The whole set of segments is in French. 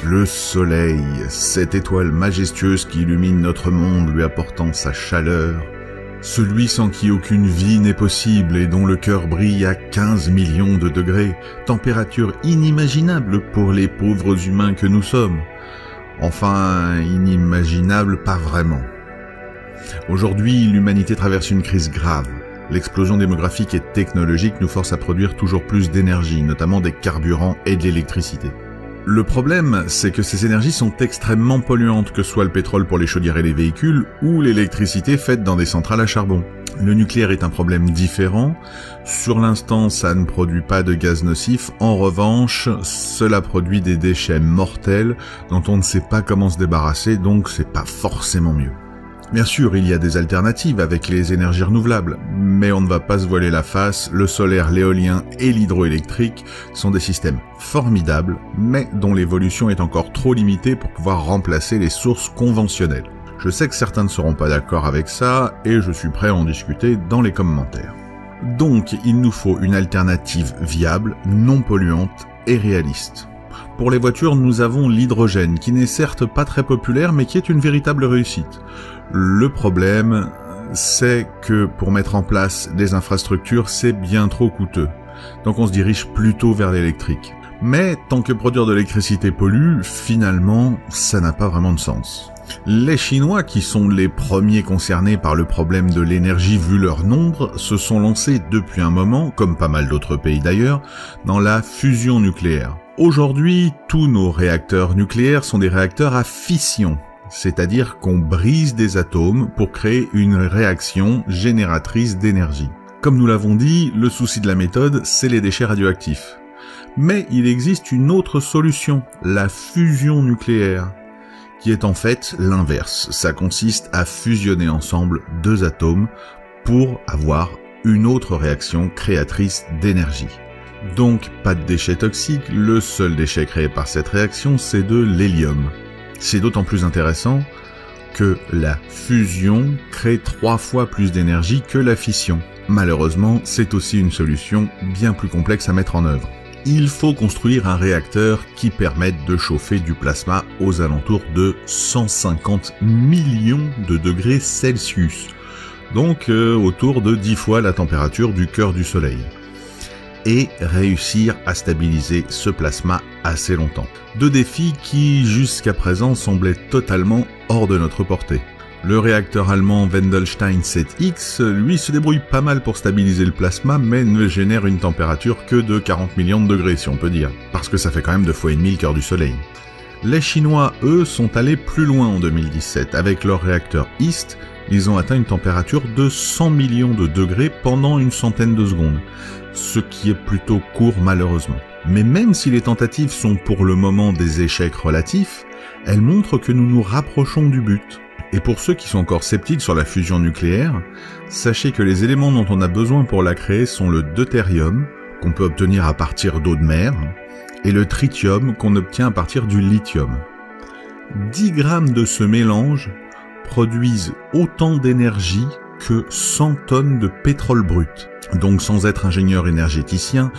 Le soleil, cette étoile majestueuse qui illumine notre monde lui apportant sa chaleur, celui sans qui aucune vie n'est possible et dont le cœur brille à 15 millions de degrés, température inimaginable pour les pauvres humains que nous sommes. Enfin, inimaginable pas vraiment. Aujourd'hui, l'humanité traverse une crise grave. L'explosion démographique et technologique nous force à produire toujours plus d'énergie, notamment des carburants et de l'électricité. Le problème, c'est que ces énergies sont extrêmement polluantes, que ce soit le pétrole pour les chaudières et les véhicules, ou l'électricité faite dans des centrales à charbon. Le nucléaire est un problème différent. Sur l'instant, ça ne produit pas de gaz nocifs. En revanche, cela produit des déchets mortels dont on ne sait pas comment se débarrasser, donc c'est pas forcément mieux. Bien sûr, il y a des alternatives avec les énergies renouvelables, mais on ne va pas se voiler la face, le solaire, l'éolien et l'hydroélectrique sont des systèmes formidables, mais dont l'évolution est encore trop limitée pour pouvoir remplacer les sources conventionnelles. Je sais que certains ne seront pas d'accord avec ça, et je suis prêt à en discuter dans les commentaires. Donc, il nous faut une alternative viable, non polluante et réaliste. Pour les voitures, nous avons l'hydrogène, qui n'est certes pas très populaire, mais qui est une véritable réussite. Le problème, c'est que pour mettre en place des infrastructures, c'est bien trop coûteux. Donc on se dirige plutôt vers l'électrique. Mais tant que produire de l'électricité pollue, finalement, ça n'a pas vraiment de sens. Les Chinois, qui sont les premiers concernés par le problème de l'énergie vu leur nombre, se sont lancés depuis un moment, comme pas mal d'autres pays d'ailleurs, dans la fusion nucléaire. Aujourd'hui, tous nos réacteurs nucléaires sont des réacteurs à fission, c'est-à-dire qu'on brise des atomes pour créer une réaction génératrice d'énergie. Comme nous l'avons dit, le souci de la méthode, c'est les déchets radioactifs. Mais il existe une autre solution, la fusion nucléaire, qui est en fait l'inverse. Ça consiste à fusionner ensemble deux atomes pour avoir une autre réaction créatrice d'énergie. Donc pas de déchets toxiques, le seul déchet créé par cette réaction, c'est de l'hélium. C'est d'autant plus intéressant que la fusion crée 3 fois plus d'énergie que la fission. Malheureusement, c'est aussi une solution bien plus complexe à mettre en œuvre. Il faut construire un réacteur qui permette de chauffer du plasma aux alentours de 150 millions de degrés Celsius, donc autour de 10 fois la température du cœur du Soleil, et réussir à stabiliser ce plasma assez longtemps. 2 défis qui, jusqu'à présent, semblaient totalement hors de notre portée. Le réacteur allemand Wendelstein 7X, lui, se débrouille pas mal pour stabiliser le plasma, mais ne génère une température que de 40 millions de degrés, si on peut dire, parce que ça fait quand même 2 fois et demi le cœur du Soleil. Les Chinois, eux, sont allés plus loin en 2017. Avec leur réacteur East, ils ont atteint une température de 100 millions de degrés pendant une centaine de secondes, ce qui est plutôt court malheureusement. Mais même si les tentatives sont pour le moment des échecs relatifs, elles montrent que nous nous rapprochons du but. Et pour ceux qui sont encore sceptiques sur la fusion nucléaire, sachez que les éléments dont on a besoin pour la créer sont le deutérium, qu'on peut obtenir à partir d'eau de mer, et le tritium, qu'on obtient à partir du lithium. 10 grammes de ce mélange produisent autant d'énergie que 100 tonnes de pétrole brut. Donc sans être ingénieur énergéticien,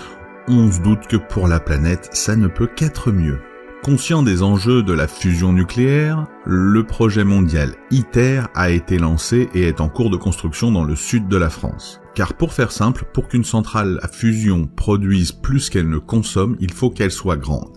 on se doute que pour la planète, ça ne peut qu'être mieux. Conscient des enjeux de la fusion nucléaire, le projet mondial ITER a été lancé et est en cours de construction dans le sud de la France. Car pour faire simple, pour qu'une centrale à fusion produise plus qu'elle ne consomme, il faut qu'elle soit grande.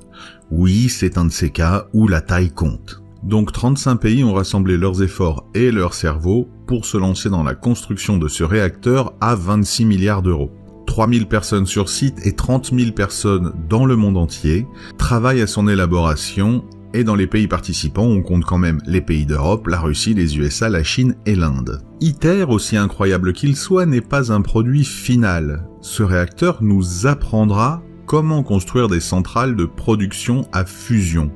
Oui, c'est un de ces cas où la taille compte. Donc 35 pays ont rassemblé leurs efforts et leurs cerveaux pour se lancer dans la construction de ce réacteur à 26 milliards d'euros. 3000 personnes sur site et 30 000 personnes dans le monde entier travaillent à son élaboration, et dans les pays participants, on compte quand même les pays d'Europe, la Russie, les USA, la Chine et l'Inde. ITER, aussi incroyable qu'il soit, n'est pas un produit final. Ce réacteur nous apprendra comment construire des centrales de production à fusion.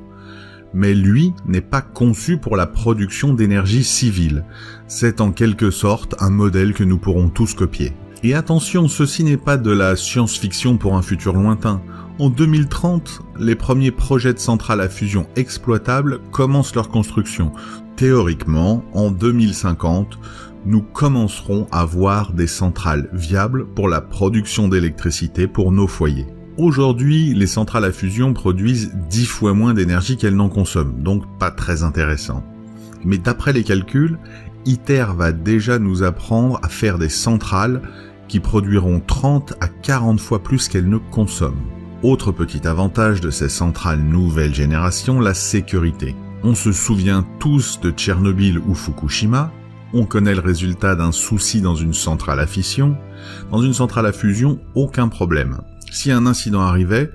Mais lui n'est pas conçu pour la production d'énergie civile. C'est en quelque sorte un modèle que nous pourrons tous copier. Et attention, ceci n'est pas de la science-fiction pour un futur lointain. En 2030, les premiers projets de centrales à fusion exploitables commencent leur construction. Théoriquement, en 2050, nous commencerons à voir des centrales viables pour la production d'électricité pour nos foyers. Aujourd'hui, les centrales à fusion produisent 10 fois moins d'énergie qu'elles n'en consomment, donc pas très intéressant. Mais d'après les calculs, ITER va déjà nous apprendre à faire des centrales qui produiront 30 à 40 fois plus qu'elles ne consomment. Autre petit avantage de ces centrales nouvelle génération, la sécurité. On se souvient tous de Tchernobyl ou Fukushima, on connaît le résultat d'un souci dans une centrale à fission. Dans une centrale à fusion, aucun problème. Si un incident arrivait,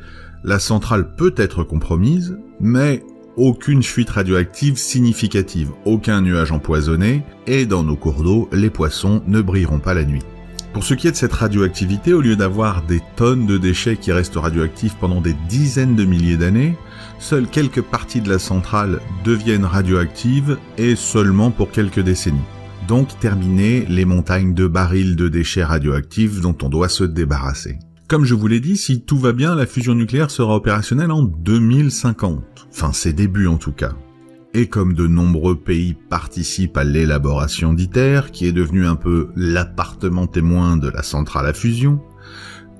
la centrale peut être compromise, mais aucune fuite radioactive significative, aucun nuage empoisonné, et dans nos cours d'eau, les poissons ne brilleront pas la nuit. Pour ce qui est de cette radioactivité, au lieu d'avoir des tonnes de déchets qui restent radioactifs pendant des dizaines de milliers d'années, seules quelques parties de la centrale deviennent radioactives et seulement pour quelques décennies. Donc terminer les montagnes de barils de déchets radioactifs dont on doit se débarrasser. Comme je vous l'ai dit, si tout va bien, la fusion nucléaire sera opérationnelle en 2050. Enfin, ses débuts en tout cas. Et comme de nombreux pays participent à l'élaboration d'ITER, qui est devenu un peu l'appartement témoin de la centrale à fusion,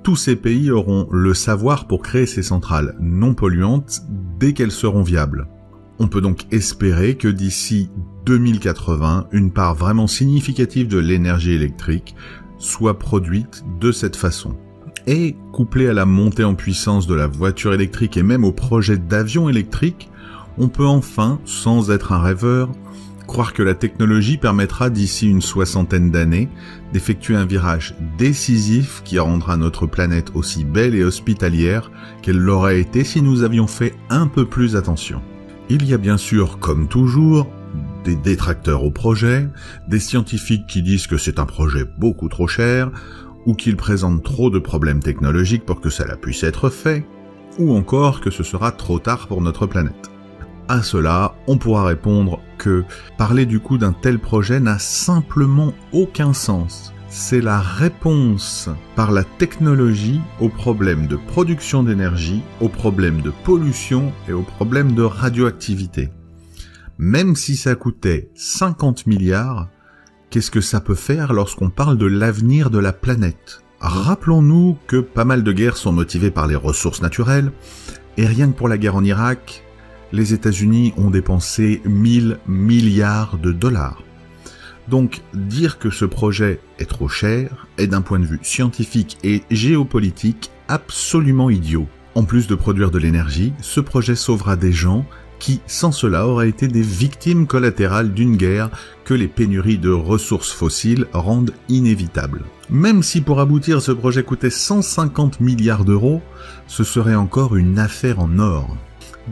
tous ces pays auront le savoir pour créer ces centrales non polluantes dès qu'elles seront viables. On peut donc espérer que d'ici 2080, une part vraiment significative de l'énergie électrique soit produite de cette façon. Et, couplé à la montée en puissance de la voiture électrique et même au projet d'avion électrique, on peut enfin, sans être un rêveur, croire que la technologie permettra d'ici une soixantaine d'années d'effectuer un virage décisif qui rendra notre planète aussi belle et hospitalière qu'elle l'aurait été si nous avions fait un peu plus attention. Il y a bien sûr, comme toujours, des détracteurs au projet, des scientifiques qui disent que c'est un projet beaucoup trop cher, ou qu'il présente trop de problèmes technologiques pour que cela puisse être fait, ou encore que ce sera trop tard pour notre planète. À cela, on pourra répondre que parler du coût d'un tel projet n'a simplement aucun sens. C'est la réponse par la technologie aux problèmes de production d'énergie, aux problèmes de pollution et aux problèmes de radioactivité. Même si ça coûtait 50 milliards, qu'est-ce que ça peut faire lorsqu'on parle de l'avenir de la planète ? Rappelons-nous que pas mal de guerres sont motivées par les ressources naturelles, et rien que pour la guerre en Irak, les États-Unis ont dépensé 1000 milliards de dollars. Donc, dire que ce projet est trop cher est d'un point de vue scientifique et géopolitique absolument idiot. En plus de produire de l'énergie, ce projet sauvera des gens qui, sans cela, auraient été des victimes collatérales d'une guerre que les pénuries de ressources fossiles rendent inévitables. Même si pour aboutir ce projet coûtait 150 milliards d'euros, ce serait encore une affaire en or.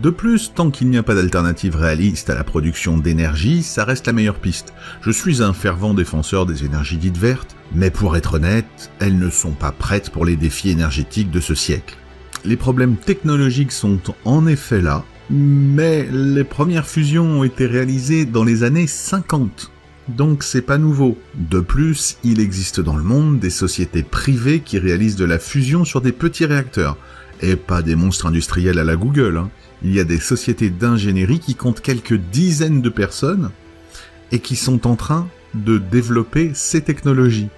De plus, tant qu'il n'y a pas d'alternative réaliste à la production d'énergie, ça reste la meilleure piste. Je suis un fervent défenseur des énergies dites vertes, mais pour être honnête, elles ne sont pas prêtes pour les défis énergétiques de ce siècle. Les problèmes technologiques sont en effet là, mais les premières fusions ont été réalisées dans les années 50. Donc c'est pas nouveau. De plus, il existe dans le monde des sociétés privées qui réalisent de la fusion sur des petits réacteurs. Et pas des monstres industriels à la Google, hein. Il y a des sociétés d'ingénierie qui comptent quelques dizaines de personnes et qui sont en train de développer ces technologies.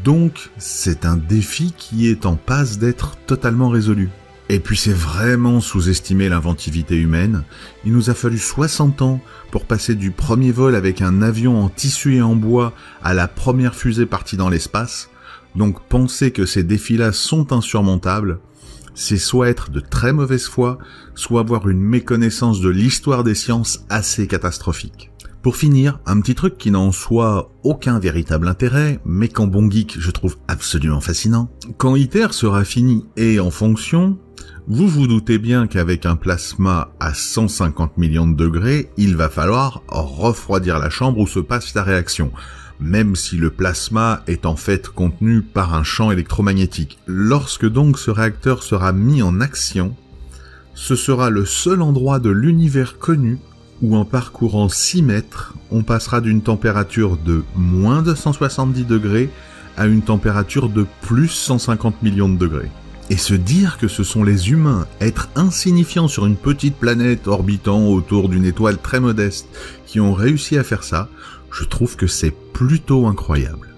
Donc, c'est un défi qui est en passe d'être totalement résolu. Et puis c'est vraiment sous-estimer l'inventivité humaine. Il nous a fallu 60 ans pour passer du premier vol avec un avion en tissu et en bois à la première fusée partie dans l'espace. Donc penser que ces défis-là sont insurmontables, c'est soit être de très mauvaise foi, soit avoir une méconnaissance de l'histoire des sciences assez catastrophique. Pour finir, un petit truc qui n'a en soi aucun véritable intérêt, mais qu'en bon geek je trouve absolument fascinant. Quand ITER sera fini et en fonction, vous vous doutez bien qu'avec un plasma à 150 millions de degrés, il va falloir refroidir la chambre où se passe la réaction, même si le plasma est en fait contenu par un champ électromagnétique. Lorsque donc ce réacteur sera mis en action, ce sera le seul endroit de l'univers connu où en parcourant 6 mètres, on passera d'une température de moins de 170 degrés à une température de plus 150 millions de degrés. Et se dire que ce sont les humains, êtres insignifiants sur une petite planète orbitant autour d'une étoile très modeste, qui ont réussi à faire ça, je trouve que c'est plutôt incroyable.